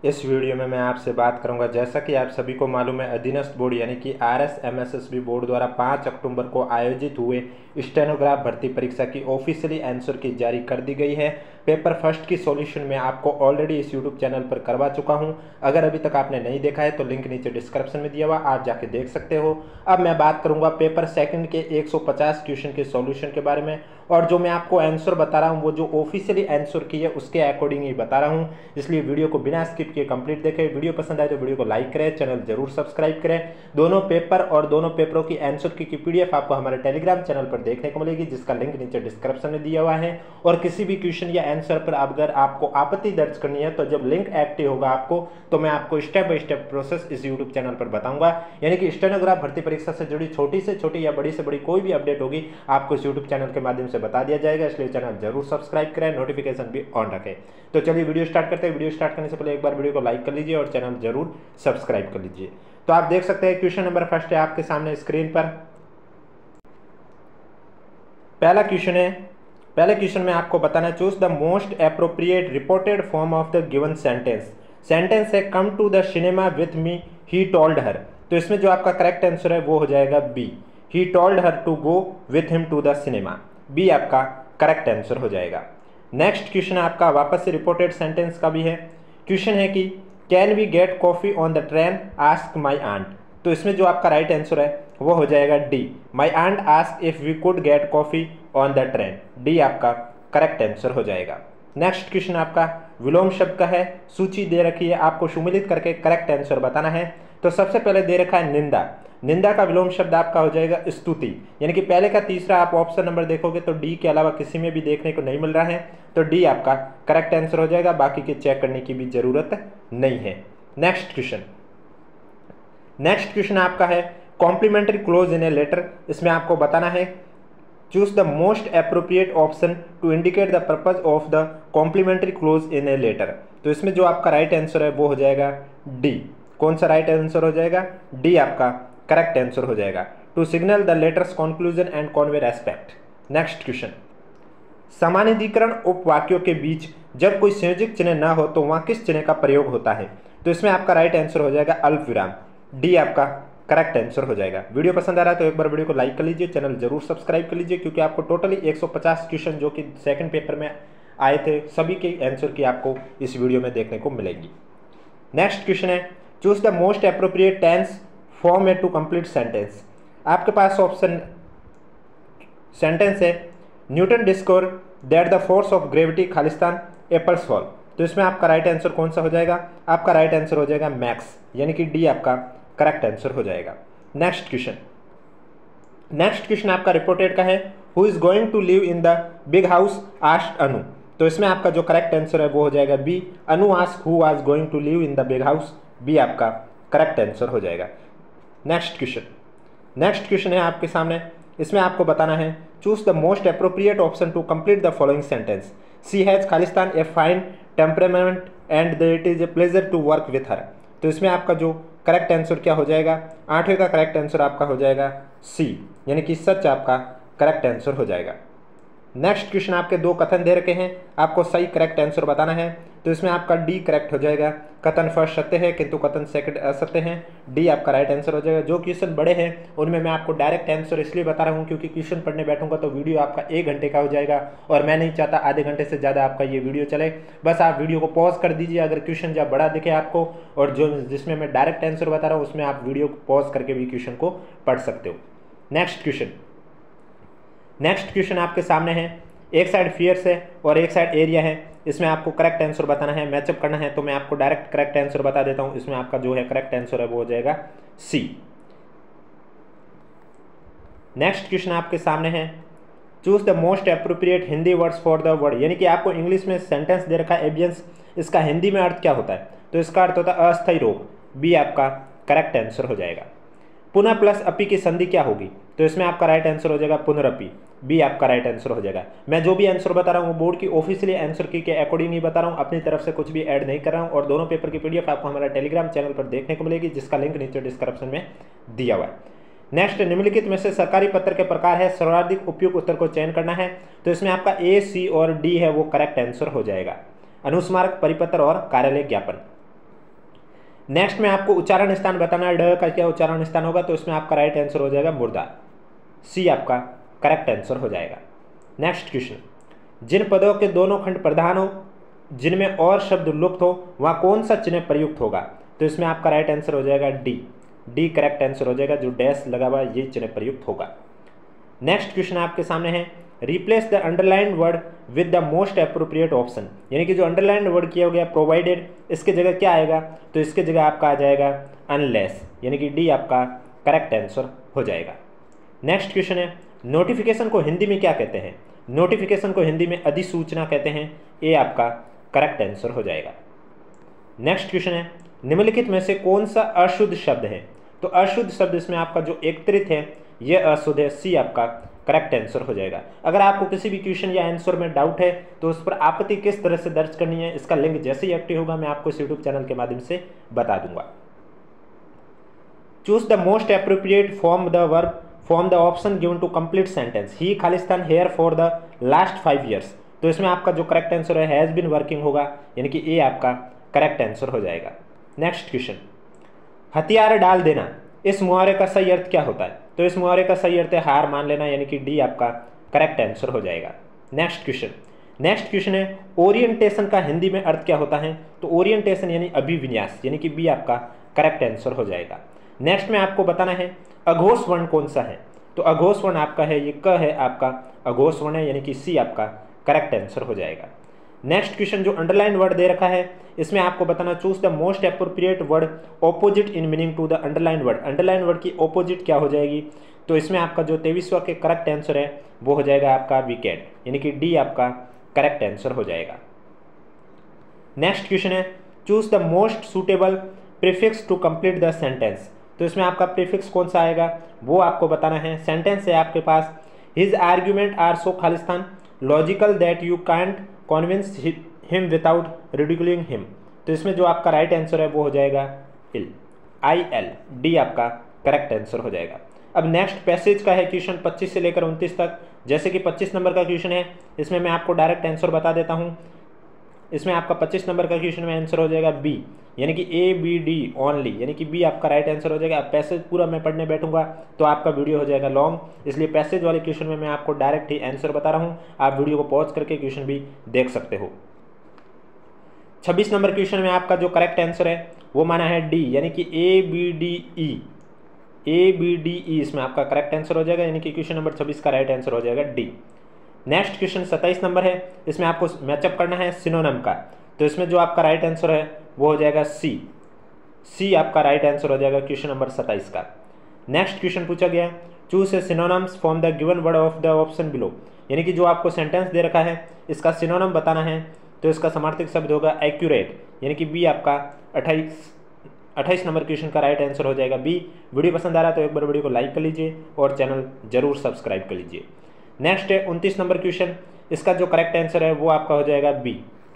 इस वीडियो में मैं आपसे बात करूंगा, जैसा कि आप सभी को मालूम है, अधीनस्थ बोर्ड यानी कि RSMSSB बोर्ड द्वारा 5 अक्टूबर को आयोजित हुए स्टेनोग्राफ भर्ती परीक्षा की ऑफिशियली आंसर की जारी कर दी गई है। पेपर फर्स्ट की सॉल्यूशन मैं आपको ऑलरेडी इस यूट्यूब चैनल पर करवा चुका हूं। अगर अभी तक आपने नहीं देखा है तो लिंक नीचे डिस्क्रिप्शन में दिया हुआ, आप जाके देख सकते हो। अब मैं बात करूंगा पेपर सेकंड के 150 क्वेश्चन के सॉल्यूशन के बारे में, और जो मैं आपको आंसर बता रहा हूं वो जो ऑफिशियली आंसर की है उसके अकॉर्डिंग ही बता रहा हूं, इसलिए वीडियो को बिना स्किप किए कंप्लीट देखें। वीडियो पसंद आए तो वीडियो को लाइक करें, चैनल जरूर सब्सक्राइब करें। दोनों पेपर और दोनों पेपरों की आंसर की PDF आपको हमारे टेलीग्राम चैनल पर देखने को मिलेगी, जिसका लिंक नीचे डिस्क्रिप्शन में दिया हुआ है। और किसी भी क्वेश्चन या आंसर पर अगर आपको आपत्ति दर्ज करनी है तो जब लिंक एक्टिव होगा आपको, तो मैं आपको स्टेप बाय स्टेप प्रोसेस इस यूट्यूब चैनल पर बताऊंगा। यानी कि स्टेनोग्राफ भर्ती परीक्षा से जुड़ी छोटी से छोटी या बड़ी से बड़ी कोई भी अपडेट होगी आपको इस यूट्यूब चैनल के माध्यम से बता दिया जाएगा, इसलिए चैनल जरूर सब्सक्राइब करें, नोटिफिकेशन भी ऑन रखें। तो चलिए वीडियो स्टार्ट करते हैं। वीडियो स्टार्ट करने से पहले एक बार वीडियो को लाइक कर लीजिए और चैनल जरूर सब्सक्राइब कर लीजिए। तो आप देख सकते हैं क्वेश्चन नंबर फर्स्ट है आपके सामने स्क्रीन पर। पहला क्वेश्चन में आपको बताना है, choose the most appropriate reported form of the given sentence. Sentence है come to the cinema with me he told her. तो इसमें जो आपका करेक्ट आंसर है वो हो जाएगा B, he told her to go with him to the cinema. B आपका करेक्ट आंसर हो जाएगा। नेक्स्ट क्वेश्चन आपका वापस से रिपोर्टेड सेंटेंस का भी है। क्वेश्चन है कि can we get coffee on the train, ask my aunt. तो इसमें जो आपका राइट आंसर है वो हो जाएगा D, my aunt ask if we could get coffee on the train. D आपका करेक्ट आंसर हो जाएगा। नेक्स्ट क्वेश्चन आपका विलोम शब्द का है। सूची दे रखी है, आपको सुमिलित करके करेक्ट आंसर बताना है। तो सबसे पहले दे रखा है निंदा। निंदा का विलोम शब्द आपका हो जाएगा स्तुति। यानी कि पहले का तीसरा आप ऑप्शन नंबर देखोगे तो डी के अलावा किसी में भी देखने को नहीं मिल रहा है, तो डी आपका करेक्ट आंसर हो जाएगा। बाकी के चेक करने की भी जरूरत नहीं है। नेक्स्ट क्वेश्चन आपका है complimentary close in a letter. इसमें आपको बताना है choose the most appropriate option to indicate the purpose of the complimentary close in a letter. तो इसमें जो आपका राइट आंसर है वो हो जाएगा डी। कौन सा राइट आंसर हो जाएगा? डी आपका करेक्ट आंसर हो जाएगा। To signal the letter's conclusion and convey respect. Next question, समानाधिकरण उपवाक्यों के बीच जब कोई संयोजक चिन्ह ना हो तो वहां किस चिन्ह का प्रयोग होता है? तो इसमें आपका राइट आंसर हो जाएगा अल्प विराम। डी आपका करेक्ट आंसर हो जाएगा। वीडियो पसंद आ रहा है तो एक बार वीडियो को लाइक कर लीजिए, चैनल जरूर सब्सक्राइब कर लीजिए, क्योंकि आपको टोटली 150 क्वेश्चन जो कि सेकंड पेपर में आए थे सभी के आंसर की आपको इस वीडियो में देखने को मिलेगी। नेक्स्ट क्वेश्चन है choose the most appropriate tense form a to complete sentence. आपके पास ऑप्शन सेंटेंस है Newton discover that the force of gravity खालिस्तान एप्पल्स फॉल। तो इसमें आपका राइट आंसर कौन सा हो जाएगा? आपका राइट आंसर हो जाएगा मैक्स, यानी कि डी आपका करेक्ट आंसर हो जाएगा। नेक्स्ट क्वेश्चन आपका रिपोर्टेड का है who is going to live in the big house asked Anu. तो इसमें आपका जो करेक्ट आंसर है वो हो जाएगा B, Anu asked who was going to live in the big house. B आपका करेक्ट आंसर हो जाएगा। नेक्स्ट क्वेश्चन है आपके सामने। इसमें आपको बताना है choose the most appropriate option to complete the following sentence. She has खालिस्तान a fine temperament and it is a pleasure to work with her. तो इसमें आपका जो करेक्ट आंसर क्या हो जाएगा? 8वें का करेक्ट आंसर आपका हो जाएगा सी, यानी कि सच आपका करेक्ट आंसर हो जाएगा। नेक्स्ट क्वेश्चन आपके दो कथन दे रखे हैं, आपको सही करेक्ट आंसर बताना है। तो इसमें आपका डी करेक्ट हो जाएगा। कथन फर्स्ट सत्य है किंतु कथन सेकंड असत्य है। डी आपका राइट आंसर हो जाएगा। जो क्वेश्चन बड़े हैं उनमें मैं आपको डायरेक्ट आंसर इसलिए बता रहा हूं क्योंकि क्वेश्चन पढ़ने बैठूंगा तो वीडियो आपका 1 घंटे का हो जाएगा, और मैं नहीं चाहता आधे घंटे से ज़्यादा आपका ये वीडियो चले। बस आप वीडियो को पॉज कर दीजिए अगर क्वेश्चन जब बड़ा दिखे आपको, और जो जिसमें मैं डायरेक्ट आंसर बता रहा हूँ उसमें आप वीडियो को पॉज करके भी क्वेश्चन को पढ़ सकते हो। नेक्स्ट क्वेश्चन आपके सामने है। एक साइड फियर्स है और एक साइड एरिया है। इसमें आपको करेक्ट आंसर बताना है, मैचअप करना है। तो मैं आपको डायरेक्ट करेक्ट आंसर बता देता हूं। इसमें आपका जो है करेक्ट आंसर है वो हो जाएगा सी। नेक्स्ट क्वेश्चन आपके सामने है choose the most appropriate Hindi words for the word. यानी कि आपको इंग्लिश में सेंटेंस दे रखा है एबियंस, इसका हिंदी में अर्थ क्या होता है? तो इसका अर्थ होता है अस्थायी रोग। बी आपका करेक्ट आंसर हो जाएगा। पुनः प्लस अपी की संधि क्या होगी? तो इसमें आपका राइट आंसर हो जाएगा पुनरअपि। बी आपका राइट आंसर हो जाएगा। मैं जो भी आंसर बता रहा हूँ वो बोर्ड की ऑफिशियली आंसर की के अकॉर्डिंग ही बता रहा हूँ, अपनी तरफ से कुछ भी ऐड नहीं कर रहा हूँ। और दोनों पेपर की PDF आपको हमारा टेलीग्राम चैनल पर देखने को मिलेगी, जिसका लिंक नीचे डिस्क्रिप्शन में दिया हुआ है। नेक्स्ट, निम्नलिखित में से सरकारी पत्र के प्रकार है, सर्वाधिक उपयुक्त उत्तर को चयन करना है। तो इसमें आपका A, C और D है वो करेक्ट आंसर हो जाएगा। अनुस्मारक, परिपत्र और कार्यालय ज्ञापन। नेक्स्ट में आपको उच्चारण स्थान बताना है, ड का क्या उच्चारण स्थान होगा, तो इसमें आपका राइट आंसर हो जाएगा मुर्दा, सी आपका करेक्ट आंसर हो जाएगा। नेक्स्ट क्वेश्चन, जिन पदों के दोनों खंड प्रधान हो जिनमें और शब्द लुप्त हो वहाँ कौन सा चिन्ह प्रयुक्त होगा, तो इसमें आपका राइट आंसर हो जाएगा डी, डी करेक्ट आंसर हो जाएगा, जो डैश लगा हुआ ये चिन्ह प्रयुक्त होगा। नेक्स्ट क्वेश्चन आपके सामने है, replace the underlined word with the most appropriate option, यानी कि जो अंडरलाइंड वर्ड किया गया प्रोवाइडेड, इसके जगह क्या आएगा, तो इसके जगह आपका आ जाएगा अनलेस, यानी कि डी आपका करेक्ट आंसर हो जाएगा। नेक्स्ट क्वेश्चन है, नोटिफिकेशन को हिंदी में क्या कहते हैं, नोटिफिकेशन को हिंदी में अधिसूचना कहते हैं, ए आपका करेक्ट आंसर हो जाएगा। नेक्स्ट क्वेश्चन है, निम्नलिखित में से कौन सा अशुद्ध शब्द है, तो अशुद्ध शब्द इसमें आपका जो एकत्रित है यह अशुद्ध है, सी आपका करेक्ट आंसर हो जाएगा। अगर आपको किसी भी क्वेश्चन या आंसर में डाउट है तो उस पर आपत्ति किस तरह से दर्ज करनी है, इसका लिंक जैसे ही एक्टिव होगा मैं आपको इस यूट्यूब चैनल के माध्यम से बता दूंगा। Choose the most appropriate form the verb form the option given to complete sentence, he खालिस्तान here for the last 5 years, तो इसमें आपका जो करेक्ट आंसर है हैज़ बीन वर्किंग होगा, यानी कि ए आपका करेक्ट आंसर हो जाएगा। नेक्स्ट क्वेश्चन, हथियार डाल देना, इस मुहावरे का सही अर्थ क्या होता है, तो इस मुहावरे का सही अर्थ है हार मान लेना, यानी कि डी आपका करेक्ट आंसर हो जाएगा। नेक्स्ट क्वेश्चन है, ओरिएंटेशन का हिंदी में अर्थ क्या होता है, तो ओरिएंटेशन यानी अभिविन्यास, यानी कि बी आपका करेक्ट आंसर हो जाएगा। नेक्स्ट में आपको बताना है अघोष वर्ण कौन सा है, तो अघोष वर्ण आपका है ये क है आपका अघोष वर्ण है, यानी कि सी आपका करेक्ट आंसर हो जाएगा। नेक्स्ट क्वेश्चन, जो अंडरलाइन वर्ड दे रखा है इसमें आपको बताना choose the most appropriate word opposite in meaning to the underline word, underline word की ऑपोजिट क्या हो जाएगी, तो इसमें आपका जो 23वां के करेक्ट आंसर है वो हो जाएगा आपका विकेट, यानी कि डी आपका करेक्ट आंसर हो जाएगा। नेक्स्ट क्वेश्चन है, choose the most suitable prefix to complete the sentence, तो इसमें आपका प्रीफिक्स कौन सा आएगा वो आपको बताना है। सेंटेंस है आपके पास, हिज आर्ग्यूमेंट आर सो खालिस्तान logical that you can't convince him without ridiculing him, तो इसमें जो आपका राइट आंसर है वो हो जाएगा IL, डी आपका करेक्ट आंसर हो जाएगा। अब नेक्स्ट पैसेज का है क्वेश्चन 25 से लेकर 29 तक, जैसे कि 25 नंबर का क्वेश्चन है इसमें मैं आपको डायरेक्ट आंसर बता देता हूँ। इसमें आपका 25 नंबर का क्वेश्चन में आंसर हो जाएगा बी, यानी कि ABD ओनली, यानी कि बी आपका राइट आंसर हो जाएगा। अब पैसेज पूरा मैं पढ़ने बैठूंगा तो आपका वीडियो हो जाएगा लॉन्ग, इसलिए पैसेज वाले क्वेश्चन में मैं आपको डायरेक्ट ही आंसर बता रहा हूँ, आप वीडियो को पॉज करके क्वेश्चन भी देख सकते हो। 26 नंबर क्वेश्चन में आपका जो करेक्ट आंसर है वो माना है डी, यानी कि ABDE इसमें आपका करेक्ट आंसर हो जाएगा, यानी कि क्वेश्चन नंबर 26 का राइट आंसर हो जाएगा डी। नेक्स्ट क्वेश्चन 27 नंबर है, इसमें आपको मैचअप करना है सिनोनिम का, तो इसमें जो आपका राइट आंसर है वो हो जाएगा सी आपका राइट आंसर हो जाएगा क्वेश्चन नंबर 27 का। नेक्स्ट क्वेश्चन पूछा गया, choose a synonyms from the given word of the option below, यानी कि जो आपको सेंटेंस दे रखा है इसका सिनोनिम बताना है, तो इसका समार्थक शब्द होगा एक्यूरेट, यानी कि बी आपका 28 नंबर क्वेश्चन का राइट आंसर हो जाएगा बी। वीडियो पसंद आ रहा है तो एक बार वीडियो को लाइक कर लीजिए और चैनल जरूर सब्सक्राइब कर लीजिए। नेक्स्ट है 29 नंबर क्वेश्चन, इसका जो करेक्ट आंसर है वो आपका हो जाएगा बी,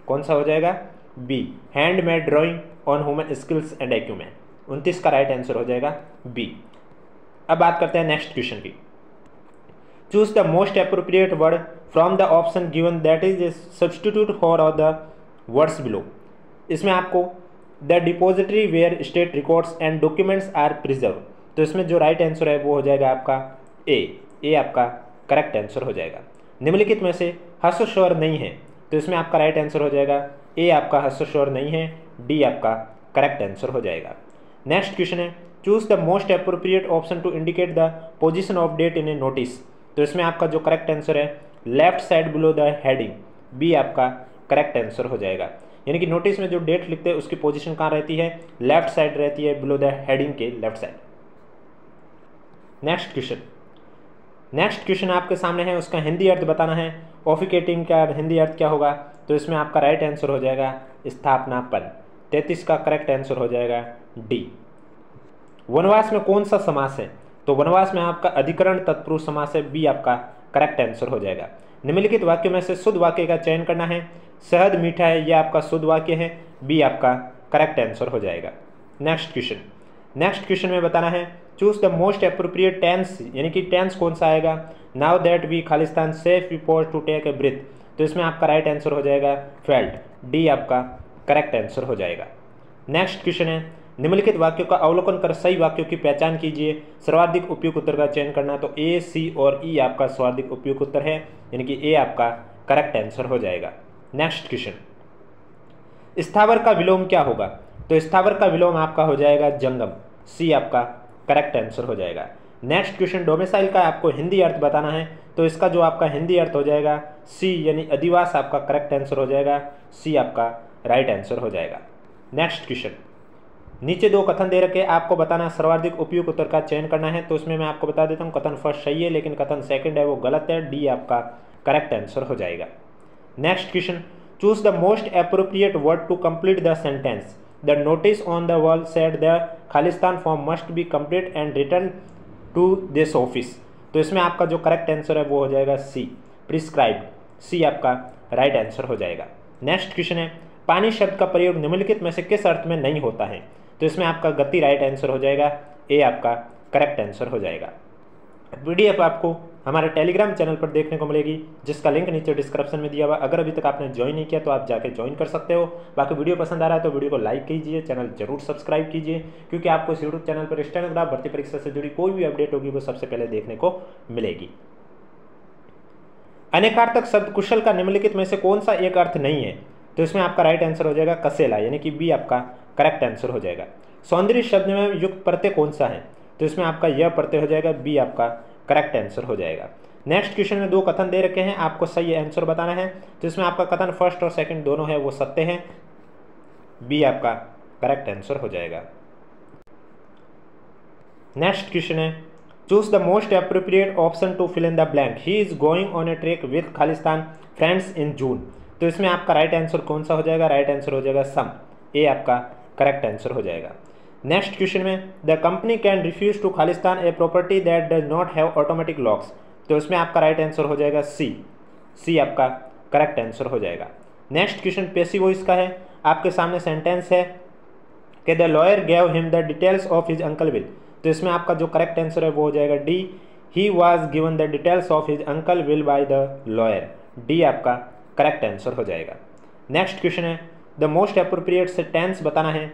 कौन सा हो जाएगा B, handmade drawing on human skills and acumen, 29 का राइट आंसर हो जाएगा बी। अब बात करते हैं नेक्स्ट क्वेश्चन की, choose the most appropriate word from the option given that is a substitute for all the words below, इसमें आपको the depository where state records and documents are preserve, तो इसमें जो राइट आंसर है वो हो जाएगा आपका ए आपका करेक्ट आंसर हो जाएगा। निम्नलिखित में से हर्ष स्वर नहीं है, तो इसमें आपका राइट आंसर हो जाएगा ए आपका हर्ष स्वर नहीं है, डी आपका करेक्ट आंसर हो जाएगा। नेक्स्ट क्वेश्चन है, choose the most appropriate option to indicate the position of date in a notice, तो इसमें आपका जो करेक्ट आंसर है left side below the heading, B आपका करेक्ट आंसर हो जाएगा, यानी कि नोटिस में जो डेट लिखते हैं उसकी पोजीशन कहाँ रहती है, लेफ्ट साइड रहती है, बिलो द हेडिंग के लेफ्ट साइड। नेक्स्ट क्वेश्चन आपके सामने है, उसका हिंदी अर्थ बताना है। ऑफिकेटिंग का हिंदी अर्थ क्या होगा, तो इसमें आपका राइट आंसर हो जाएगा स्थापनापन, 33 का करेक्ट आंसर हो जाएगा डी। वनवास में कौन सा समास है, तो वनवास में आपका अधिकरण तत्पुरुष समास है, बी आपका करेक्ट आंसर हो जाएगा। निम्नलिखित वाक्यों में से शुद्ध वाक्य का चयन करना है, शहद मीठा है यह आपका शुद्ध वाक्य है, बी आपका करेक्ट आंसर हो जाएगा। नेक्स्ट क्वेश्चन में बताना है, choose the most appropriate tense, यानी कि टेंस कौन सा आएगा, नाउ दैट वी खालिस्तान safe we pause to take a breath, तो इसमें आपका राइट आंसर हो जाएगा फेल्ट, डी आपका करेक्ट आंसर हो जाएगा। नेक्स्ट क्वेश्चन है, निम्नलिखित वाक्यों का अवलोकन कर सही वाक्यों की पहचान कीजिए। सर्वाधिक उपयुक्त उत्तर का चयन करना, तो ए, सी और ई आपका सर्वाधिक उपयुक्त उत्तर है, यानी कि ए आपका करेक्ट आंसर हो जाएगा। नेक्स्ट क्वेश्चन, स्थावर का विलोम क्या होगा? तो स्थावर का विलोम आपका हो जाएगा जंगम, सी आपका करेक्ट आंसर हो जाएगा। नेक्स्ट क्वेश्चन, डोमिसाइल का आपको हिंदी अर्थ बताना है, तो इसका जो आपका हिंदी अर्थ हो जाएगा सी यानी अधिवास आपका करेक्ट आंसर हो जाएगा, सी आपका राइट आंसर हो जाएगा। नेक्स्ट क्वेश्चन, नीचे दो कथन दे रखे, आपको बताना सर्वाधिक उपयुक्त उत्तर का चयन करना है, तो उसमें मैं आपको बता देता हूँ कथन फर्स्ट सही है, लेकिन कथन सेकंड है वो गलत है, डी आपका करेक्ट आंसर हो जाएगा। Next question, choose the most appropriate word to complete the sentence. The notice on the wall said the खालिस्तान form must be complete and return to this office. तो इसमें आपका जो करेक्ट आंसर है वो हो जाएगा सी, प्रिस्क्राइब्ड, सी आपका राइट आंसर हो जाएगा। नेक्स्ट क्वेश्चन है, पानी शब्द का प्रयोग निम्नलिखित में से किस अर्थ में नहीं होता है? तो इसमें आपका गति राइट आंसर हो जाएगा, ए आपका करेक्ट आंसर हो जाएगा। पीडीएफ आपको हमारे टेलीग्राम चैनल पर देखने को मिलेगी, जिसका लिंक नीचे डिस्क्रिप्शन में दिया हुआ। अगर अभी तक आपने ज्वाइन नहीं किया तो आप जाके ज्वाइन कर सकते हो। बाकी वीडियो पसंद आ रहा है तो वीडियो को लाइक कीजिए, चैनल जरूर सब्सक्राइब कीजिए, क्योंकि आपको इस यूट्यूब चैनल पर स्टेनोग्राफ भर्ती परीक्षा से जुड़ी कोई भी अपडेट होगी वो सबसे पहले देखने को मिलेगी। अनेकार्थक शब्द कुशल का निम्नलिखित में से कौन सा एक अर्थ नहीं है? तो इसमें आपका राइट आंसर हो जाएगा कसेला, यानी कि बी आपका करेक्ट आंसर हो जाएगा। सौंदर्य शब्द में युक्त प्रत्यय कौन सा है? तो इसमें आपका यह प्रत्यय हो जाएगा, बी आपका करेक्ट आंसर हो जाएगा। नेक्स्ट क्वेश्चन में दो कथन दे रखे हैं, आपको सही आंसर बताना है, तो इसमें आपका कथन फर्स्ट और सेकंड दोनों है वो सत्य हैं, बी आपका करेक्ट आंसर हो जाएगा। नेक्स्ट क्वेश्चन है, choose the most appropriate option to fill in the blank. He is going on a trek with Khalistan friends in June. तो इसमें आपका राइट आंसर कौन सा हो जाएगा? राइट आंसर हो जाएगा सम, ए आपका करेक्ट आंसर हो जाएगा। नेक्स्ट क्वेश्चन में, the company can refuse to खालिस्तान a property that does not have automatic locks. तो इसमें आपका राइट आंसर हो जाएगा सी, सी आपका करेक्ट आंसर हो जाएगा। नेक्स्ट क्वेश्चन पैसिव वॉइस का है, आपके सामने सेंटेंस है कि the lawyer gave him the details of his uncle will. तो इसमें आपका जो करेक्ट आंसर है वो हो जाएगा D, he was given the details of his uncle will by the lawyer, D आपका करेक्ट आंसर हो जाएगा। नेक्स्ट क्वेश्चन है, द मोस्ट अप्रोप्रिएट से टेंस बताना है,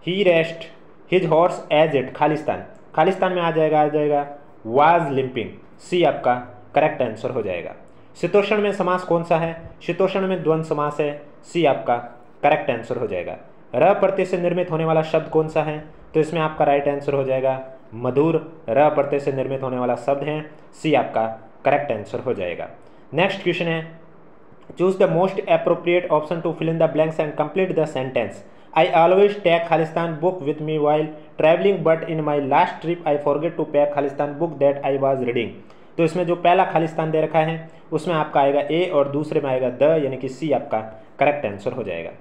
he rest his horse as it Khalistan. Khalistan में आ जाएगा वाज लिम्पिंग, सी आपका करेक्ट आंसर हो जाएगा। शीतोष्ण में समास कौन सा है? शीतोष्ण में द्वंद्व समास है, सी आपका करेक्ट आंसर हो जाएगा। र प्रत्यय से निर्मित होने वाला शब्द कौन सा है? तो इसमें आपका राइट आंसर हो जाएगा मधुर, र प्रत्यय से निर्मित होने वाला शब्द है, सी आपका करेक्ट आंसर हो जाएगा। नेक्स्ट क्वेश्चन है, choose the most appropriate option to fill in the blanks and complete the sentence. I always take Khalistan book with me while traveling, but in my last trip I forget to pack Khalistan book that I was reading। तो इसमें जो पहला खालिस्तान दे रखा है उसमें आपका आएगा ए और दूसरे में आएगा द, यानी कि सी आपका करेक्ट आंसर हो जाएगा।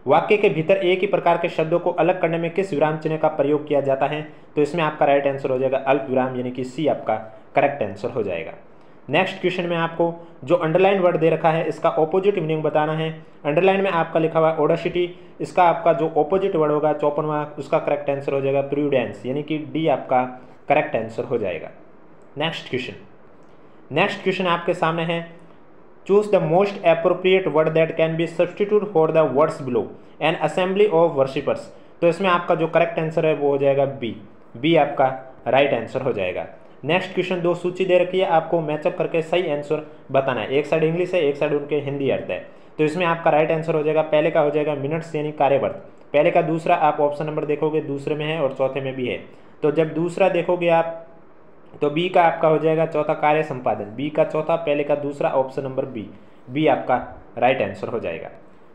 वाक्य के भीतर एक ही प्रकार के शब्दों को अलग करने में किस विराम चिन्ह का प्रयोग किया जाता है? तो इसमें आपका राइट आंसर हो जाएगा अल्प विराम, यानी कि सी आपका करेक्ट आंसर हो जाएगा। नेक्स्ट क्वेश्चन में आपको जो अंडरलाइन वर्ड दे रखा है इसका ऑपोजिट मीनिंग बताना है। अंडरलाइन में आपका लिखा हुआ है ओडासिटी, इसका आपका जो ऑपोजिट वर्ड होगा 54वां, उसका करेक्ट आंसर हो जाएगा प्रूडेंस, यानी कि डी आपका करेक्ट आंसर हो जाएगा। नेक्स्ट क्वेश्चन आपके सामने है, choose the most appropriate word that can B substitute for the words below N assembly of worshippers. तो इसमें आपका जो करेक्ट आंसर है वो हो जाएगा बी, बी आपका राइट आंसर हो जाएगा। नेक्स्ट क्वेश्चन दो सूची दे रखी है, आपको मैचअप करके सही आंसर बताना है। एक साइड इंग्लिश है, एक साइड उनके हिंदी अर्थ है। तो इसमें आपका राइट आंसर हो जाएगा, पहले का हो जाएगा मिनट्स यानी कार्यवर्त, पहले का दूसरा आप ऑप्शन नंबर देखोगे दूसरे में है और चौथे में भी है। तो जब दूसरा देखोगे आप तो बी का आपका हो जाएगा चौथा कार्य संपादन, बी का चौथा, पहले का दूसरा, ऑप्शन नंबर बी, बी आपका राइट आंसर हो जाएगा।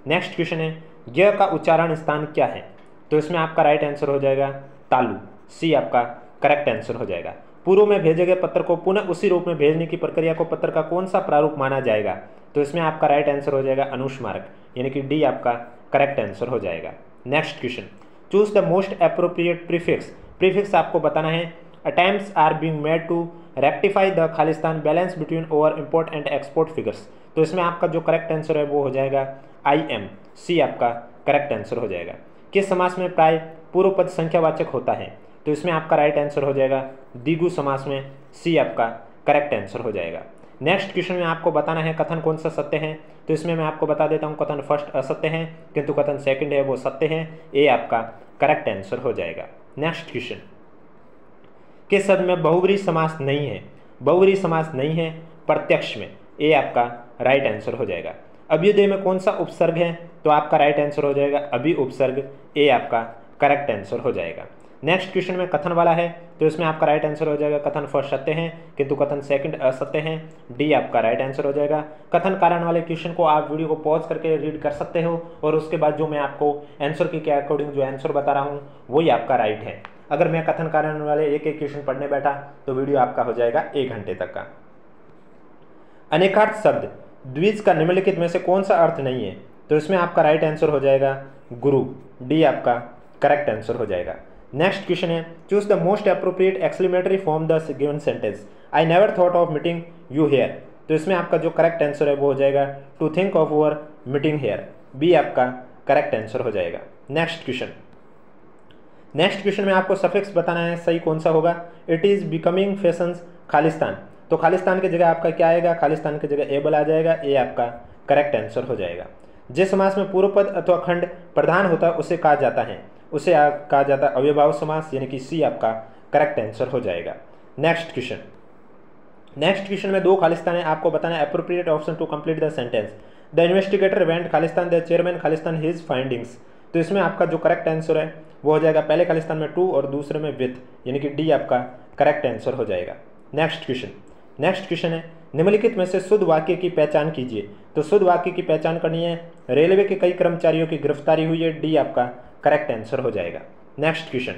नेक्स्ट क्वेश्चन है, य का उच्चारण स्थान क्या है? तो इसमें आपका राइट आंसर हो जाएगा तालु, सी आपका करेक्ट आंसर हो जाएगा। पूर्व में भेजे गए पत्र को पुनः उसी रूप में भेजने की प्रक्रिया को पत्र का कौन सा प्रारूप माना जाएगा? तो इसमें आपका राइट आंसर हो जाएगा अनुस्मारक, यानी कि डी आपका करेक्ट आंसर हो जाएगा। Next question, choose the most appropriate prefix. Prefix आपको बताना है, attempts are being made to rectify the खालिस्तान balance between over import and export figures. तो इसमें आपका जो करेक्ट आंसर है वो हो जाएगा आई एम, सी आपका करेक्ट आंसर हो जाएगा। किस समास में प्राय पूर्व पद संख्यावाचक होता है? तो इसमें आपका राइट आंसर हो जाएगा द्विगु समास में, सी आपका करेक्ट आंसर हो जाएगा। नेक्स्ट क्वेश्चन में आपको बताना है कथन कौन सा सत्य है। तो इसमें मैं आपको बता देता हूँ, कथन फर्स्ट असत्य है किंतु कथन सेकंड है वो सत्य है, ए आपका करेक्ट आंसर हो जाएगा। नेक्स्ट क्वेश्चन, किस शब्द में बहुब्रीहि समास नहीं है? बहुब्रीहि समास नहीं है प्रत्यक्ष में, ए आपका राइट आंसर हो जाएगा। अभ्युदय में कौन सा उपसर्ग है? तो आपका राइट आंसर हो जाएगा अभि उपसर्ग, ए आपका करेक्ट आंसर हो जाएगा। नेक्स्ट क्वेश्चन में कथन वाला है, तो इसमें आपका राइट आंसर हो जाएगा कथन फर्स्ट सत्य है किंतु कथन सेकंड असत्य है, डी आपका राइट आंसर हो जाएगा। कथन कारण वाले क्वेश्चन को आप वीडियो को पॉज करके रीड कर सकते हो और उसके बाद जो मैं आपको आंसर के अकॉर्डिंग जो आंसर बता रहा हूँ वही आपका राइट है। अगर मैं कथन कारण वाले एक एक क्वेश्चन पढ़ने बैठा तो वीडियो आपका हो जाएगा 1 घंटे तक का। अनेकार्थ शब्द द्विज का निम्नलिखित में से कौन सा अर्थ नहीं है? तो इसमें आपका राइट आंसर हो जाएगा गुरु, डी आपका करेक्ट आंसर हो जाएगा। नेक्स्ट क्वेश्चन है, choose the most appropriate exclamatory form the given sentence, I never thought of meeting you here. तो इसमें आपका जो करेक्ट आंसर है वो हो जाएगा to think of your meeting here, B आपका करेक्ट आंसर हो जाएगा। नेक्स्ट क्वेश्चन में आपको सफिक्स बताना है सही कौन सा होगा। It is becoming fashions Khalistan, तो खालिस्तान की जगह आपका क्या आएगा? खालिस्तान की जगह एबल आ जाएगा, ए आपका करेक्ट आंसर हो जाएगा। जिस समास में पूर्व पद अथवा खंड प्रधान होता है उसे कहा जाता है, उसे कहा जाता है अव्ययभाव समास, यानी कि सी आपका करेक्ट आंसर हो जाएगा। नेक्स्ट क्वेश्चन में 2 खालिस्तान है, आपको बताना है appropriate option to complete the sentence. The investigator went खालिस्तान, द चेयरमैन खालिस्तान हिज फाइंडिंग्स। तो इसमें आपका जो करेक्ट आंसर है वो हो जाएगा पहले खालिस्तान में टू और दूसरे में विथ, यानी कि डी आपका करेक्ट आंसर हो जाएगा। नेक्स्ट क्वेश्चन है, निम्नलिखित में से शुद्ध वाक्य की पहचान कीजिए। तो शुद्ध वाक्य की पहचान करनी है, रेलवे के कई कर्मचारियों की गिरफ्तारी हुई है, डी आपका करेक्ट आंसर हो जाएगा। Next question,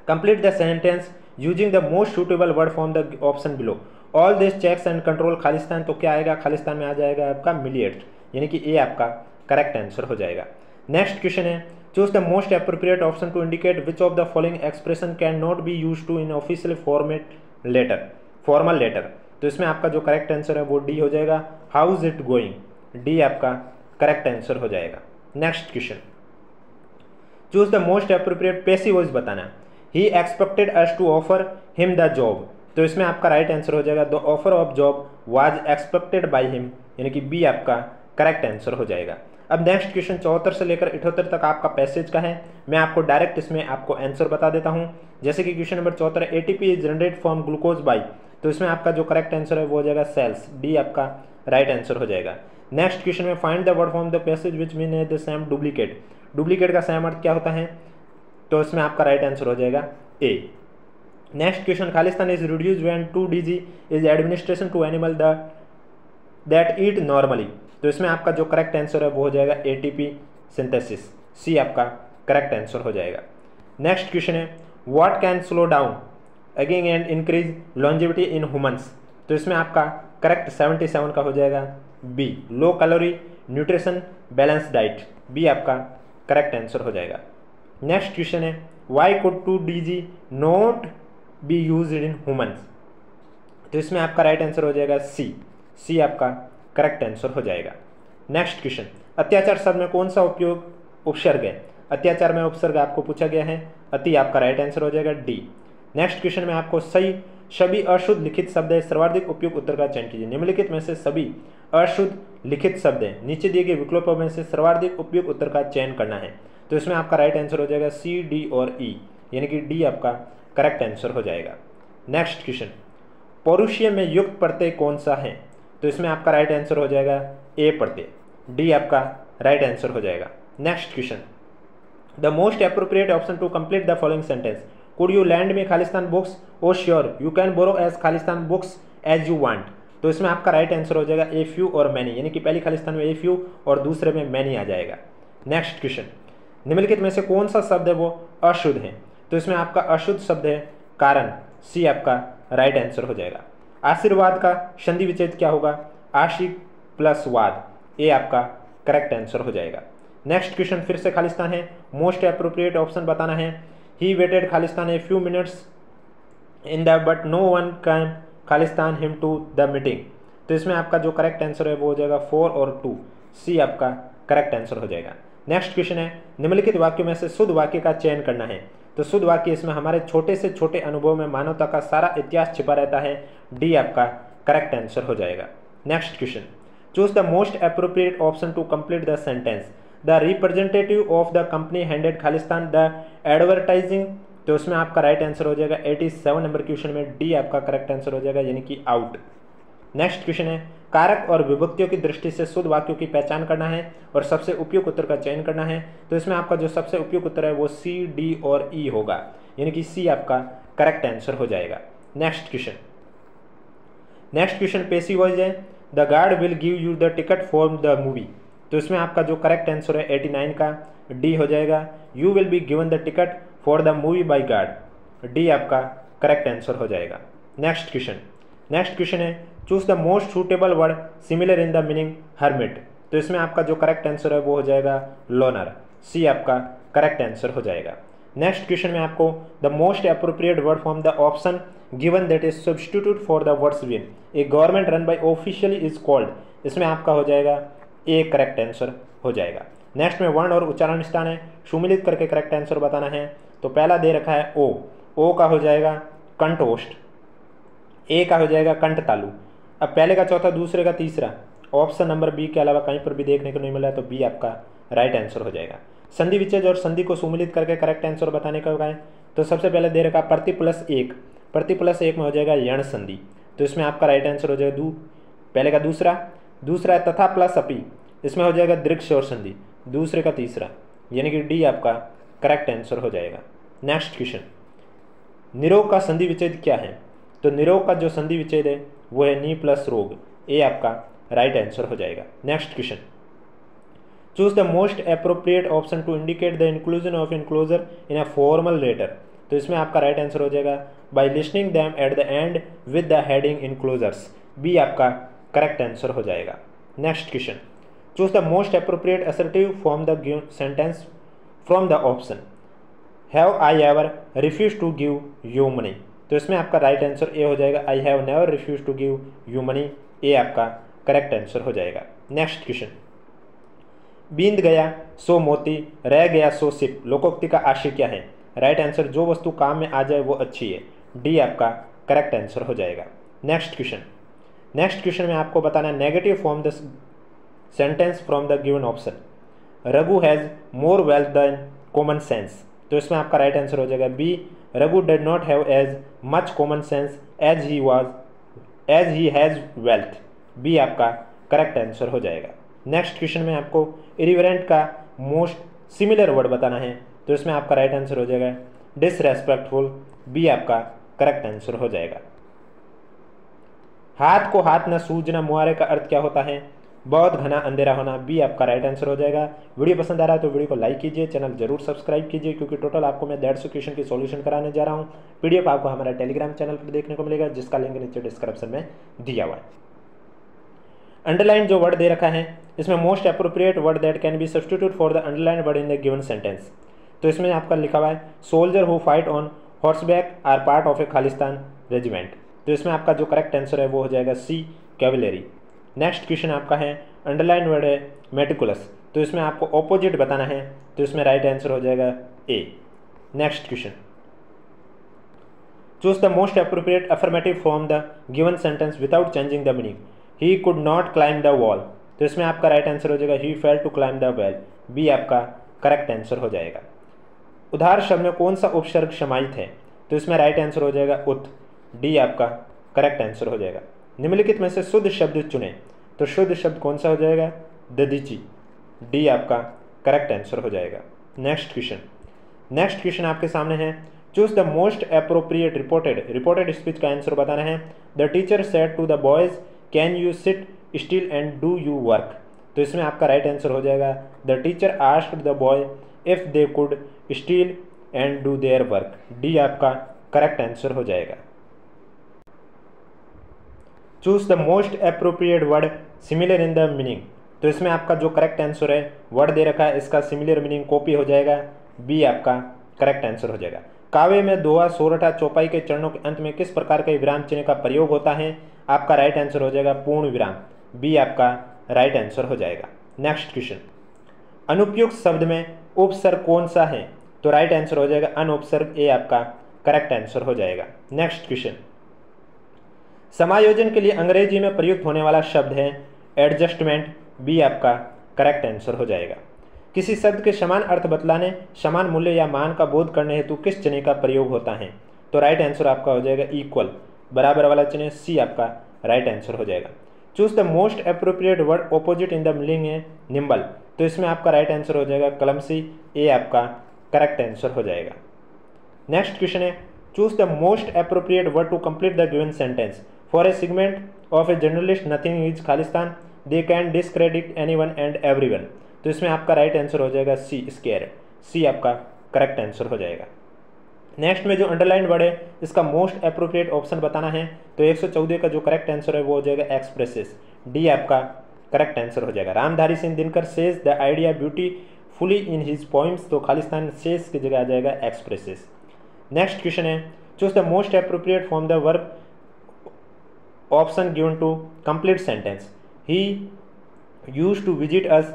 complete the sentence using the most suitable word from the option below. All this checks and control खालिस्तान, तो क्या आएगा? खालिस्तान में आ जाएगा आपका मिलियट, यानी कि ए आपका करेक्ट आंसर हो जाएगा। नेक्स्ट क्वेश्चन है, choose the most appropriate option to indicate which of the following expression can not be use to in official formal letter. तो इसमें आपका जो करेक्ट आंसर है वो डी हो जाएगा, how is it going, D आपका करेक्ट आंसर हो जाएगा। Next question, choose the most appropriate passive voice बताना। He expected us to offer him the job, तो इसमें आपका राइट आंसर हो जाएगा the offer of job was expected by him, यानी कि बी आपका करेक्ट आंसर हो जाएगा। अब नेक्स्ट क्वेश्चन 74 से लेकर 78 तक आपका पैसेज का है, मैं आपको डायरेक्ट इसमें आपको आंसर बता देता हूं। जैसे कि question number 74, ATP is generated from glucose by, तो इसमें आपका जो करेक्ट आंसर है वो हो जाएगा सेल्स, डी आपका राइट आंसर हो जाएगा। नेक्स्ट क्वेश्चन में find the word from the passage which mean the same duplicate, duplicate का सेम अर्थ क्या होता है? तो इसमें आपका राइट आंसर हो जाएगा A. Next question, Khalistan is reduce when 2DG is administration to animal that eat normally, तो इसमें आपका जो करेक्ट आंसर है वो हो जाएगा एटीपी सिंथेसिस, सी आपका करेक्ट आंसर हो जाएगा। नेक्स्ट क्वेश्चन है, what can slow down again and increase longevity in humans, तो इसमें आपका करेक्ट 77 का हो जाएगा B, low calorie nutrition balance diet, B आपका करेक्ट आंसर हो जाएगा। नेक्स्ट क्वेश्चन है, why could 2DG not be used in humans, तो इसमें आपका राइट आंसर हो जाएगा सी, सी आपका करेक्ट आंसर हो जाएगा। नेक्स्ट क्वेश्चन, अत्याचार शब्द में कौन सा उपसर्ग है? अत्याचार में उपसर्ग आपको पूछा गया है, अति आपका राइट आंसर हो जाएगा डी। नेक्स्ट क्वेश्चन में आपको सही सभी अशुद्ध लिखित शब्द है, सर्वाधिक उपयुक्त उत्तर का चयन कीजिए। निम्नलिखित में से सभी अशुद्ध लिखित शब्द हैं, नीचे दिए गए विकल्पों में से सर्वाधिक उपयुक्त उत्तर का चयन करना है, तो इसमें आपका राइट आंसर हो जाएगा सी, डी और ई, यानी कि डी आपका करेक्ट आंसर हो जाएगा। नेक्स्ट क्वेश्चन, पौरुषीय में युक्त प्रत्यय कौन सा है? तो इसमें आपका राइट आंसर हो जाएगा ए प्रत्यय, डी आपका राइट आंसर हो जाएगा। Next question, the most appropriate option to complete the following sentence, could you lend me खालिस्तान books, oh sure you can borrow as खालिस्तान बुक्स एज यू वांट, तो इसमें आपका राइट आंसर हो जाएगा ए फ्यू और मैनी, यानी कि पहली खालिस्तान में ए फ्यू और दूसरे में मैनी आ जाएगा। नेक्स्ट क्वेश्चन, निम्नलिखित में से कौन सा शब्द है वो अशुद्ध है? तो इसमें आपका अशुद्ध शब्द है कारण, सी आपका राइट आंसर हो जाएगा। आशीर्वाद का संधि विच्छेद क्या होगा? आशिक प्लस वाद, ए आपका करेक्ट आंसर हो जाएगा। नेक्स्ट क्वेश्चन फिर से खालिस्तान है, मोस्ट अप्रोप्रिएट ऑप्शन बताना है। ही वेटेड खालिस्तान a few minutes in the but no one came खालिस्तान हिम टू द मीटिंग, तो इसमें आपका जो करेक्ट आंसर है वो हो जाएगा 4 और 2, सी आपका करेक्ट आंसर हो जाएगा। नेक्स्ट क्वेश्चन है, निम्नलिखित वाक्यों में से शुद्ध वाक्य का चयन करना है, तो शुद्ध वाक्य इसमें हमारे छोटे से छोटे अनुभव में मानवता का सारा इतिहास छिपा रहता है, डी आपका करेक्ट आंसर हो जाएगा। Next question, choose the most appropriate option to complete the sentence, the representative of the company handed खालिस्तान द एडवर्टाइजिंग, तो उसमें आपका राइट आंसर हो जाएगा 87 नंबर क्वेश्चन में डी आपका करेक्ट आंसर हो जाएगा, यानी कि आउट। नेक्स्ट क्वेश्चन है, कारक और विभक्तियों की दृष्टि से शुद्ध वाक्यों की पहचान करना है और सबसे उपयुक्त उत्तर का चयन करना है। तो इसमें आपका जो सबसे उपयुक्त उत्तर है वो सी, डी और ई होगा, यानी कि सी आपका करेक्ट आंसर हो जाएगा। नेक्स्ट क्वेश्चन पेशी वॉइस है, the guard will give you the ticket for the movie, तो इसमें आपका जो करेक्ट आंसर है 89 का डी हो जाएगा। You will be given the ticket for the movie by guard, D आपका करेक्ट आंसर हो जाएगा। नेक्स्ट क्वेश्चन है, choose the most suitable word similar in the meaning hermit, तो इसमें आपका जो करेक्ट आंसर है वो हो जाएगा लोनर, सी आपका करेक्ट आंसर हो जाएगा। नेक्स्ट क्वेश्चन में आपको the most appropriate word from the option given that is substitute for the words win A government run by officially is called, इसमें आपका हो जाएगा ए करेक्ट आंसर हो जाएगा। नेक्स्ट में वर्ण और उच्चारण स्थान है, सुमिलित करके करेक्ट आंसर बताना है। तो पहला दे रखा है ओ का हो जाएगा कंठोष्ठ, ए का हो जाएगा कंठ तालु। अब पहले का चौथा, दूसरे का तीसरा, ऑप्शन नंबर बी के अलावा कहीं पर भी देखने को नहीं मिला, तो बी आपका राइट आंसर हो जाएगा। संधि विच्छेद और संधि को सुमिलित करके करेक्ट आंसर बताने का होगा। तो सबसे पहले दे रखा प्रति प्लस एक में हो जाएगा यण संधि, तो इसमें आपका राइट आंसर हो जाएगा पहले का दूसरा है तथा प्लस अपि, इसमें हो जाएगा दीर्घ स्वर संधि, दूसरे का तीसरा, यानी कि डी आपका करेक्ट आंसर हो जाएगा। नेक्स्ट क्वेश्चन, निरोग का संधि विच्छेद क्या है, तो निरोग का जो संधि विच्छेद है वो है नी प्लस रोग, ए आपका राइट आंसर हो जाएगा। Next question, choose the most appropriate option to indicate the inclusion of enclosure in a formal letter, तो इसमें आपका राइट आंसर हो जाएगा by listing them at the end with the heading enclosures, B आपका correct answer हो जाएगा। Next question, choose the most appropriate assertive form the given sentence from the option have I ever refuse to give you money, तो इसमें आपका right answer A हो जाएगा I have never refuse to give you money, A आपका correct answer हो जाएगा। Next question, बींद गया सो मोती रह गया सो सिप, लोकोक्ति का आशय क्या है, राइट आंसर जो वस्तु काम में आ जाए वो अच्छी है, डी आपका करेक्ट आंसर हो जाएगा। नेक्स्ट क्वेश्चन में आपको बताना है negative form the sentence from the given option, Raghu has more wealth than common sense, तो इसमें आपका राइट आंसर हो जाएगा B Raghu did not have as much common sense as he has wealth, B आपका करेक्ट आंसर हो जाएगा। Next question में आपको इरिवेरेंट का मोस्ट सिमिलर वर्ड बताना है, तो इसमें आपका राइट आंसर हो जाएगा डिसरेस्पेक्टफुल, बी आपका करेक्ट आंसर हो जाएगा। हाथ को हाथ न सूझना मुहावरे का अर्थ क्या होता है, बहुत घना अंधेरा होना, बी आपका राइट आंसर हो जाएगा। वीडियो पसंद आ रहा है तो वीडियो को लाइक कीजिए, चैनल जरूर सब्सक्राइब कीजिए, क्योंकि टोटल आपको मैं 150 क्वेश्चन की सॉल्यूशन कराने जा रहा हूँ। पीडीएफ आपको हमारा टेलीग्राम चैनल पर देखने को मिलेगा, जिसका लिंक नीचे डिस्क्रिप्शन में दिया हुआ है। अंडरलाइन जो वर्ड दे रखा है, इसमें most appropriate word that can be substitute for the underline word in the given sentence, तो इसमें आपका लिखा हुआ है soldier who fight on horseback are part of a खालिस्तान रेजिमेंट, तो इसमें आपका जो करेक्ट आंसर है वो हो जाएगा सी कैवलरी। नेक्स्ट क्वेश्चन आपका है अंडरलाइन वर्ड है मेटिकुलस, तो इसमें आपको ऑपोजिट बताना है, तो इसमें राइट आंसर हो जाएगा A. Next question, choose the most appropriate affirmative from the given sentence without changing the meaning, he could not climb the wall, तो इसमें आपका राइट आंसर हो जाएगा he failed to climb the well, B आपका correct answer हो जाएगा। उधार शब्द में कौन सा उपसर्ग समाहित है, तो इसमें राइट आंसर हो जाएगा उत, डी आपका करेक्ट आंसर हो जाएगा। निम्नलिखित में से शुद्ध शब्द चुनें, तो शुद्ध शब्द कौन सा हो जाएगा ददीची, डी आपका करेक्ट आंसर हो जाएगा। नेक्स्ट क्वेश्चन आपके सामने है choose the most appropriate reported speech का आंसर बताना है। The teacher said to the boys can you sit still and do you work, तो इसमें आपका राइट आंसर हो जाएगा the teacher asked the boy if they could still and do their work, D आपका correct answer हो जाएगा। Choose the most appropriate word similar in the meaning, तो इसमें आपका जो करेक्ट आंसर है वर्ड दे रखा है, इसका सिमिलर मीनिंग कॉपी हो जाएगा, बी आपका करेक्ट आंसर हो जाएगा। काव्य में दोहा सोरठा चौपाई के चरणों के अंत में किस प्रकार के विराम चिन्ह का प्रयोग होता है, आपका राइट आंसर हो जाएगा पूर्ण विराम, बी आपका राइट आंसर हो जाएगा। नेक्स्ट क्वेश्चन, अनुपयुक्त शब्द में उपसर्ग कौन सा है, तो राइट आंसर हो जाएगा अनुपसर्ग, ए आपका करेक्ट आंसर हो जाएगा। नेक्स्ट क्वेश्चन, समायोजन के लिए अंग्रेजी में प्रयुक्त होने वाला शब्द है एडजस्टमेंट, बी आपका करेक्ट आंसर हो जाएगा। किसी शब्द के समान अर्थ बतलाने, समान मूल्य या मान का बोध करने हेतु किस चिन्ह का प्रयोग होता है? तो राइट आंसर आपका हो जाएगा इक्वल, बराबर वाला चिन्ह, सी आपका राइट आंसर हो जाएगा। Choose the most appropriate word opposite in the meaning है निम्बल, तो इसमें आपका राइट आंसर हो जाएगा कलमसी, ए आपका करेक्ट आंसर हो जाएगा। नेक्स्ट क्वेश्चन है, choose the most appropriate word to complete the given sentence. For a segment of a journalist nothing is खालिस्तान, they can discredit anyone and everyone, तो इसमें आपका राइट आंसर हो जाएगा सी स्केयर, सी आपका करेक्ट आंसर हो जाएगा। नेक्स्ट में जो अंडरलाइन वर्ड है इसका मोस्ट अप्रोप्रिएट ऑप्शन बताना है, तो 114 का जो करेक्ट आंसर है वो हो जाएगा एक्सप्रेसेस, डी आपका करेक्ट आंसर हो जाएगा। Ramdhari Singh Dinkar says the idea beautifully in his poems, तो खालिस्तान सेज की जगह आ जाएगा एक्सप्रेसेस। नेक्स्ट क्वेश्चन है, choose the most appropriate from the verb option given to complete sentence. He used to visit us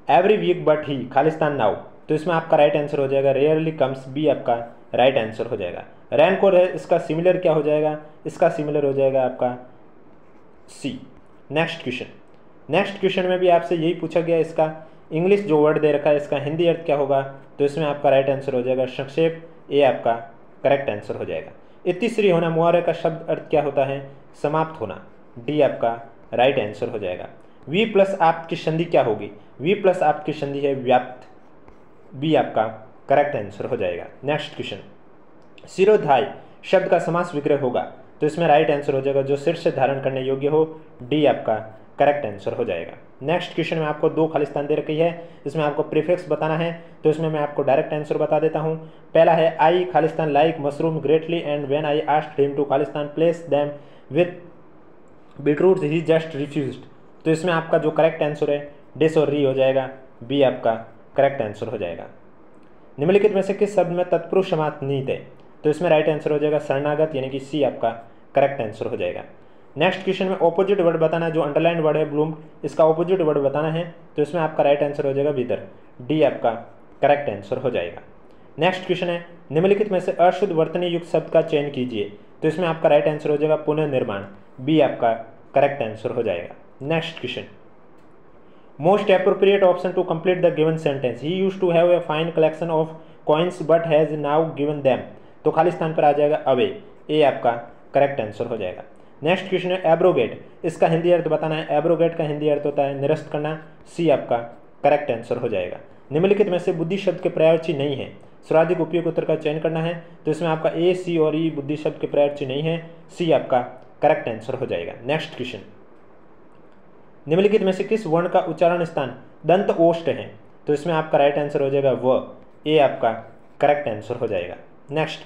every week but he खालिस्तान now, तो इसमें आपका राइट आंसर हो जाएगा रेयरली कम्स, बी आपका राइट आंसर हो जाएगा। रैनकोर है, इसका सिमिलर क्या हो जाएगा? इसका सिमिलर हो जाएगा आपका सी। नेक्स्ट क्वेश्चन में भी आपसे यही पूछा गया, इसका इंग्लिश जो वर्ड दे रखा है इसका हिंदी अर्थ क्या होगा? तो इसमें आपका राइट आंसर हो जाएगा संक्षेप, ए आपका करेक्ट आंसर हो जाएगा। इतिश्री होना मुहावरे का शब्द अर्थ क्या होता है? समाप्त होना, डी आपका राइट आंसर हो जाएगा। वी प्लस आपकी संधि क्या होगी? वी प्लस आपकी संधि है व्याप्त, बी आपका करेक्ट आंसर हो जाएगा। नेक्स्ट क्वेश्चन, शिरोधार्य शब्द का समास विग्रह होगा, तो इसमें राइट आंसर हो जाएगा जो सिर से धारण करने योग्य हो, डी आपका करेक्ट आंसर हो जाएगा। नेक्स्ट क्वेश्चन में आपको 2 खालिस्तान दे रखी है, इसमें आपको प्रीफिक्स बताना है, तो इसमें मैं आपको डायरेक्ट आंसर बता देता हूँ। पहला है I Khalistan like mushroom greatly and when I asked him to Khalistan place them with beetroot he just refused, तो इसमें आपका जो करेक्ट आंसर है डिस और री हो जाएगा, बी आपका करेक्ट आंसर हो जाएगा। निम्नलिखित में से किस शब्द में तत्पुरुष समास निहित है? तो इसमें राइट आंसर हो जाएगा शरणागत, यानी कि सी आपका करेक्ट आंसर हो जाएगा। नेक्स्ट क्वेश्चन में ऑपोजिट वर्ड बताना है, जो अंडरलाइन वर्ड है ब्लूम, इसका ऑपोजिट वर्ड बताना है, तो इसमें आपका राइट आंसर हो जाएगा विदर, डी आपका करेक्ट आंसर हो जाएगा। नेक्स्ट क्वेश्चन है, निम्नलिखित में से अशुद्ध वर्तनी युक्त शब्द का चयन कीजिए, तो इसमें आपका राइट आंसर हो जाएगा पुनर्निर्माण, बी आपका करेक्ट आंसर हो जाएगा। Next question, most appropriate option to complete the given sentence. He used to have a fine collection of coins but has now given them, तो खाली स्थान पर आ जाएगा अवे, ए आपका करेक्ट आंसर हो जाएगा। नेक्स्ट क्वेश्चन है एब्रोगेट, इसका हिंदी अर्थ बताना है। एब्रोगेट का हिंदी अर्थ होता है निरस्त करना, सी आपका करेक्ट आंसर हो जाएगा। निम्नलिखित में से बुद्धि शब्द के पर्यायवाची नहीं है, सर्वाधिक उपयोग उत्तर का चयन करना है, तो इसमें आपका ए, सी और ई बुद्धि शब्द के पर्यायवाची नहीं है, सी आपका करेक्ट आंसर हो जाएगा। नेक्स्ट क्वेश्चन, निम्नलिखित में से किस वर्ण का उच्चारण स्थान दंत ओष्ठ है? तो इसमें आपका राइट आंसर हो जाएगा व, ए आपका करेक्ट आंसर हो जाएगा। नेक्स्ट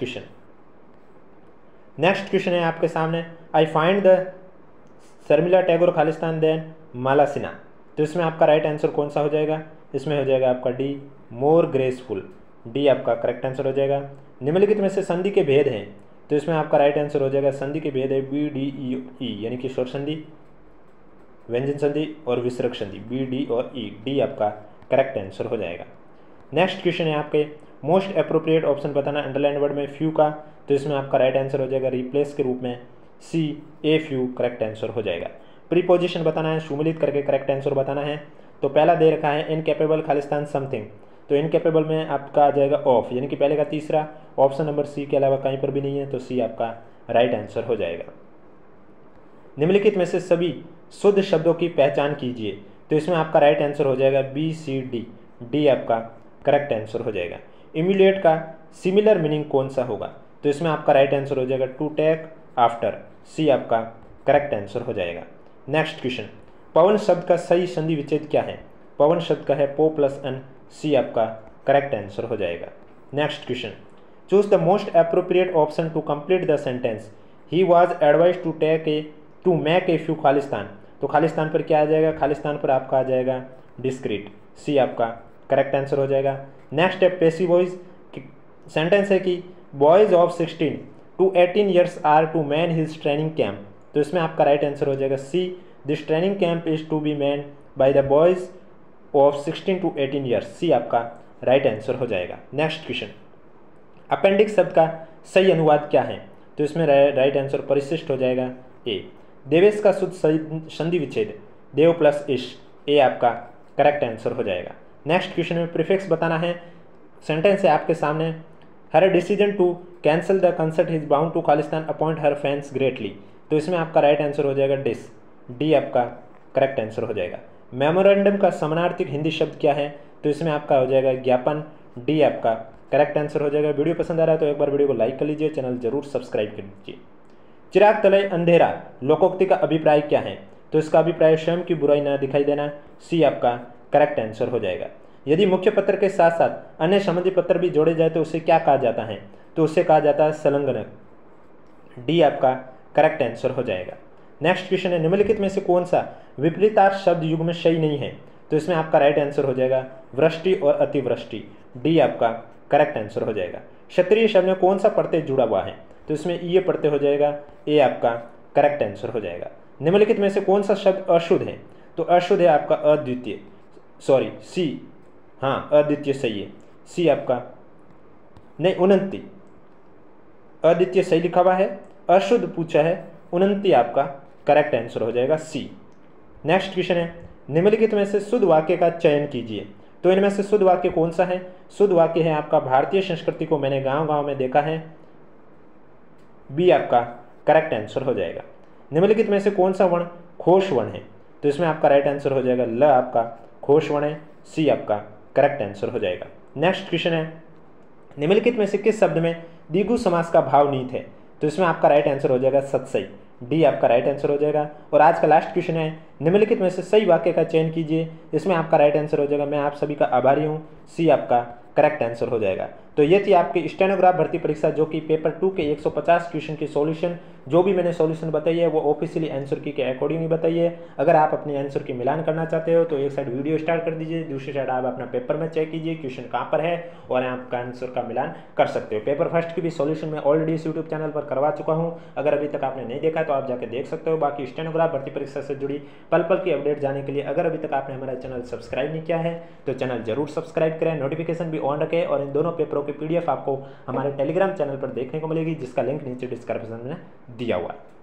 क्वेश्चन है आपके सामने, I find the Sharmila Tagore Khalistan then Mala Sinha, तो इसमें आपका राइट आंसर कौन सा हो जाएगा? इसमें हो जाएगा आपका डी, मोर ग्रेसफुल, डी आपका करेक्ट आंसर हो जाएगा। निम्नलिखित में से संधि के भेद हैं, तो इसमें आपका राइट आंसर हो जाएगा संधि के भेद है बी डी ई, यानी कि स्वर संधि, व्यंजन संधि और विसर्ग संधि, बी डी और ई, डी आपका करेक्ट आंसर हो जाएगा। नेक्स्ट क्वेश्चन है आपके मोस्ट अप्रोप्रिएट ऑप्शन बताना अंडरलाइन वर्ड में फ्यू का, तो इसमें आपका राइट आंसर हो जाएगा रिप्लेस के रूप में, सी ए फ्यू करेक्ट आंसर हो जाएगा। प्रीपोजिशन बताना है, सुमिलित करके करेक्ट आंसर बताना है, तो पहला दे रखा है इनकेपेबल खालिस्तान समथिंग, तो इनकेपेबल में आपका आ जाएगा ऑफ, यानी कि पहले का तीसरा, ऑप्शन नंबर सी के अलावा कहीं पर भी नहीं है, तो सी आपका राइट आंसर हो जाएगा। निम्नलिखित में से सभी शुद्ध शब्दों की पहचान कीजिए, तो इसमें आपका राइट आंसर हो जाएगा बी सी डी, डी आपका करेक्ट आंसर हो जाएगा। इम्यूलेट का सिमिलर मीनिंग कौन सा होगा? तो इसमें आपका राइट आंसर हो जाएगा टू टेक आफ्टर, सी आपका करेक्ट आंसर हो जाएगा। नेक्स्ट क्वेश्चन, पवन शब्द का सही संधि विच्छेद क्या है? पवन शब्द का है पो प्लस एन, सी आपका करेक्ट आंसर हो जाएगा। Next question, choose the most appropriate option to complete the sentence. He was advise to make a few खालिस्तान, तो खालिस्तान पर क्या आ जाएगा? खालिस्तान पर आपका आ जाएगा डिस्क्रीट, सी आपका करेक्ट आंसर हो जाएगा। नेक्स्ट है पेसिव वॉइस, सेंटेंस है कि boys of 16 to 18 years are to man his training camp, तो इसमें आपका राइट आंसर हो जाएगा C, this training camp is to be man by the boys of 16 to 18 years, C आपका right answer हो जाएगा। नेक्स्ट क्वेश्चन, अपेंडिक्स शब्द का सही अनुवाद क्या है? तो इसमें राइट आंसर परिशिष्ट हो जाएगा ए। देवेश का शुद्ध संधि विच्छेद देव प्लस इश, ए आपका करेक्ट आंसर हो जाएगा। नेक्स्ट क्वेश्चन में प्रीफिक्स बताना है। सेंटेंस है आपके सामने, her decision to cancel the concert is bound to Khalistan appoint her fans greatly. तो इसमें आपका राइट आंसर हो जाएगा डिस, डी आपका करेक्ट आंसर हो जाएगा। मेमोरेंडम का समानार्थक हिंदी शब्द क्या है? तो इसमें आपका हो जाएगा ज्ञापन, डी आपका करेक्ट आंसर हो जाएगा। वीडियो पसंद आ रहा है तो एक बार वीडियो को लाइक कर लीजिए, चैनल जरूर सब्सक्राइब कर लीजिए। चिराग तले अंधेरा लोकोक्ति का अभिप्राय क्या है? तो इसका अभिप्राय स्वयं की बुराई न दिखाई देना, सी आपका करेक्ट आंसर हो जाएगा। यदि मुख्य पत्र के साथ साथ अन्य संबंधी पत्र भी जोड़े जाए तो उसे क्या कहा जाता है? तो उसे कहा जाता है संलग्नक, डी आपका करेक्ट आंसर हो जाएगा। नेक्स्ट क्वेश्चन है, निम्नलिखित में से कौन सा विपरीतार्थ शब्द युग में सही नहीं है? तो इसमें आपका राइट आंसर हो जाएगा वृष्टि और अतिवृष्टि, डी आपका करेक्ट आंसर हो जाएगा। क्षत्रिय शब्द में कौन सा प्रत्यय जुड़ा हुआ है? तो इसमें ये प्रत्यय हो जाएगा, ए आपका करेक्ट आंसर हो जाएगा। निम्नलिखित में से कौन सा शब्द अशुद्ध है? तो अशुद्ध है आपका अद्वितीय, सॉरी सी, हाँ अद्वितीय सही है, सी आपका नहीं उन्नति, अद्वितीय सही लिखा हुआ है, अशुद्ध पूछा है, उन्नति आपका करेक्ट आंसर हो जाएगा सी। नेक्स्ट क्वेश्चन है, निम्नलिखित में से शुद्ध वाक्य का चयन कीजिए। तो इनमें से शुद्ध वाक्य कौन सा है? शुद्ध वाक्य है आपका भारतीय संस्कृति को मैंने गांव-गांव में देखा है, बी आपका करेक्ट आंसर हो जाएगा। निम्नलिखित में से कौन सा वर्ण खोश वर्ण है? तो इसमें आपका राइट आंसर हो जाएगा ल आपका खोश वर्ण है, सी आपका करेक्ट आंसर हो जाएगा। नेक्स्ट क्वेश्चन है, निम्नलिखित में से किस शब्द में द्विगु समास का भाव निहित है? तो इसमें आपका राइट आंसर हो जाएगा सत्सई, डी आपका राइट आंसर हो जाएगा। और आज का लास्ट क्वेश्चन है, निम्नलिखित में से सही वाक्य का चयन कीजिए। इसमें आपका राइट आंसर हो जाएगा मैं आप सभी का आभारी हूँ, सी आपका करेक्ट आंसर हो जाएगा। तो ये थी आपकी स्टेनोग्राफ भर्ती परीक्षा जो कि पेपर 2 के 150 क्वेश्चन की सॉल्यूशन, जो भी मैंने सॉल्यूशन बताई है वो ऑफिशियली आंसर की के अकॉर्डिंग ही बताई है। अगर आप अपने आंसर की मिलान करना चाहते हो तो एक साइड वीडियो स्टार्ट कर दीजिए, दूसरी साइड आप अपना पेपर में चेक कीजिए क्वेश्चन कहाँ पर है और आपका आंसर का मिलान कर सकते हो। पेपर फर्स्ट की भी सॉल्यूशन मैं ऑलरेडी इस यूट्यूब चैनल पर करवा चुका हूँ, अगर अभी तक आपने नहीं देखा तो आप जाकर देख सकते हो। बाकी स्टेनोग्राफ भर्ती परीक्षा से जुड़ी पल पल की अपडेट जाने के लिए अगर अभी तक आपने हमारा चैनल सब्सक्राइब नहीं किया है तो चैनल जरूर सब्सक्राइब करें, नोटिफिकेशन भी ऑन रखें। और इन दोनों पेपरों की PDF आपको हमारे टेलीग्राम चैनल पर देखने को मिलेगी जिसका लिंक नीचे डिस्क्रिप्शन में दिया हुआ है।